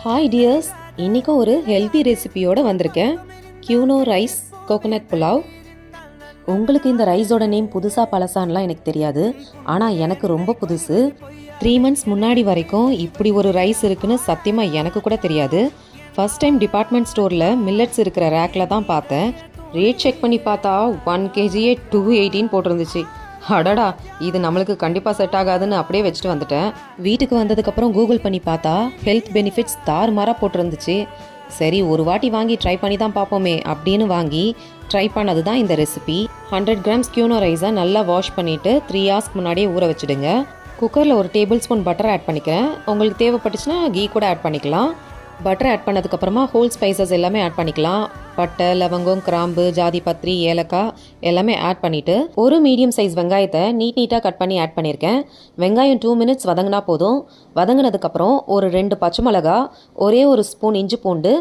Hi tears, இன்றைக்கும் ஒரு healthy ரெசிபியோடு வந்திருக்கேன். கியூனோ ரைஸ் கோகோனட் புலாவ். உங்களுக்கு இந்த ரைஸோட நேம் புதுசாக பழசான்லாம் எனக்கு தெரியாது, ஆனால் எனக்கு ரொம்ப புதுசு. 3 months முன்னாடி வரைக்கும் இப்படி ஒரு ரைஸ் இருக்குன்னு சத்தியமாக எனக்கு கூட தெரியாது. ஃபஸ்ட் டைம் டிபார்ட்மெண்ட் ஸ்டோரில் மில்லட்ஸ் இருக்கிற ரேக்கில் தான் பார்த்தேன். ரேட் செக் பண்ணி பார்த்தா 1 kg 218 போட்டிருந்துச்சு. அடடா, இது நம்மளுக்கு கண்டிப்பாக செட் ஆகாதுன்னு அப்படியே வச்சுட்டு வந்துட்டேன். வீட்டுக்கு வந்ததுக்கப்புறம் கூகுள் பண்ணி பார்த்தா ஹெல்த் பெனிஃபிட்ஸ் தாறுமாறாக போட்டிருந்துச்சு. சரி, ஒரு வாட்டி வாங்கி ட்ரை பண்ணி தான் பார்ப்போமே அப்படின்னு வாங்கி ட்ரை பண்ணது தான் இந்த ரெசிபி. 100 grams கியூனோ ரைஸை நல்லா வாஷ் பண்ணிவிட்டு 3 hours முன்னாடியே ஊற வச்சுடுங்க. குக்கரில் ஒரு டேபிள் ஸ்பூன் பட்டர் ஆட் பண்ணிக்கிறேன். உங்களுக்கு தேவைப்பட்டுச்சுன்னா கீ கூட ஆட் பண்ணிக்கலாம். பட்டர் ஆட் பண்ணதுக்கப்புறமா ஹோல் ஸ்பைசஸ் எல்லாமே ஆட் பண்ணிக்கலாம். பட்டை, லவங்கம், கிராம்பு, ஜாதி பத்திரி, ஏலக்காய் எல்லாமே ஆட் பண்ணிவிட்டு ஒரு மீடியம் சைஸ் வெங்காயத்தை நீட்டாக கட் பண்ணி ஆட் பண்ணியிருக்கேன். வெங்காயம் 2 minutes வதங்கினா போதும். வதங்கினதுக்கப்புறம் ஒரு 2 பச்சை மிளகா, ஒரே ஒரு ஸ்பூன் இஞ்சி பூண்டு,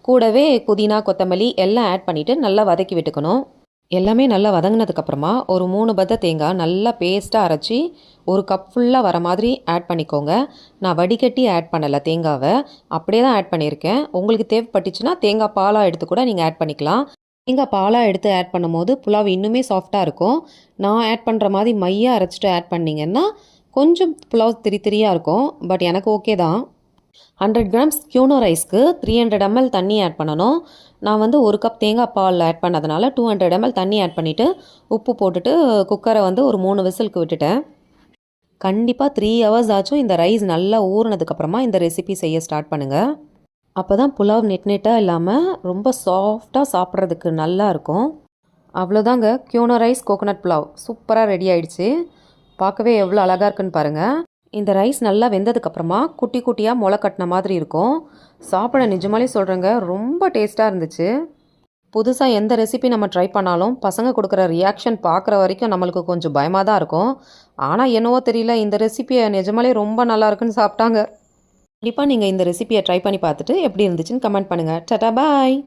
கூடவே புதினா, கொத்தமல்லி எல்லாம் ஆட் பண்ணிவிட்டு நல்லா வதக்கி விட்டுக்கணும். எல்லாமே நல்லா வதங்கினதுக்கப்புறமா ஒரு 3 பத்த தேங்காய் நல்லா பேஸ்ட்டாக அரைச்சி 1 கப் ஃபுல்லாக வர மாதிரி ஆட் பண்ணிக்கோங்க. நான் வடிகட்டி ஆட் பண்ணலை, தேங்காவை அப்படியே தான் ஆட் பண்ணியிருக்கேன். உங்களுக்கு தேவைப்பட்டுச்சுன்னா தேங்காய் பாலாக எடுத்து கூட நீங்கள் ஆட் பண்ணிக்கலாம். தேங்காய் பாலாக எடுத்து ஆட் பண்ணும்போது புலாவ் இன்னுமே சாஃப்டாக இருக்கும். நான் ஆட் பண்ணுற மாதிரி மையாக அரைச்சிட்டு ஆட் பண்ணிங்கன்னா கொஞ்சம் புலாவ் திரியாக இருக்கும். பட் எனக்கு ஓகே தான். 100 grams கியூனோ ரைஸ்க்கு 300 ml தண்ணி ஆட் பண்ணணும். நான் 1 கப் தேங்காய் பால் ஆட் பண்ணதுனால 200 ml தண்ணி ஆட் பண்ணிவிட்டு உப்பு போட்டுட்டு குக்கரை ஒரு 3 விசிலுக்கு விட்டுட்டேன். கண்டிப்பாக 3 hours ஆச்சும் இந்த ரைஸ் நல்லா ஊறினதுக்கப்புறமா இந்த ரெசிபி செய்ய ஸ்டார்ட் பண்ணுங்கள். அப்போ தான் புலாவ் நெட்டாக இல்லாமல் ரொம்ப சாஃப்டாக சாப்பிட்றதுக்கு நல்லா இருக்கும். அவ்வளோதாங்க, கியூனோ ரைஸ் கோகோனட் புலாவ் சூப்பராக ரெடி ஆயிடுச்சு. பார்க்கவே எவ்வளோ அழகாக இருக்குன்னு பாருங்கள். இந்த ரைஸ் நல்லா வெந்ததுக்கப்புறமா குட்டி குட்டியாக முளை கட்டின மாதிரி இருக்கும். சாப்பிட நிஜமாலே சொல்கிறேங்க, ரொம்ப டேஸ்ட்டாக இருந்துச்சு. புதுசாக எந்த ரெசிபி நம்ம ட்ரை பண்ணாலும் பசங்க கொடுக்குற ரியாக்ஷன் பார்க்குற வரைக்கும் நம்மளுக்கு கொஞ்சம் பயமாக தான் இருக்கும். ஆனால் என்னவோ தெரியல, இந்த ரெசிபியை நிஜமாலே ரொம்ப நல்லா இருக்குன்னு சாப்பிட்டாங்க. கண்டிப்பாக நீங்கள் இந்த ரெசிபியை ட்ரை பண்ணி பார்த்துட்டு எப்படி இருந்துச்சுன்னு கமெண்ட் பண்ணுங்கள். டாடா, பாய்.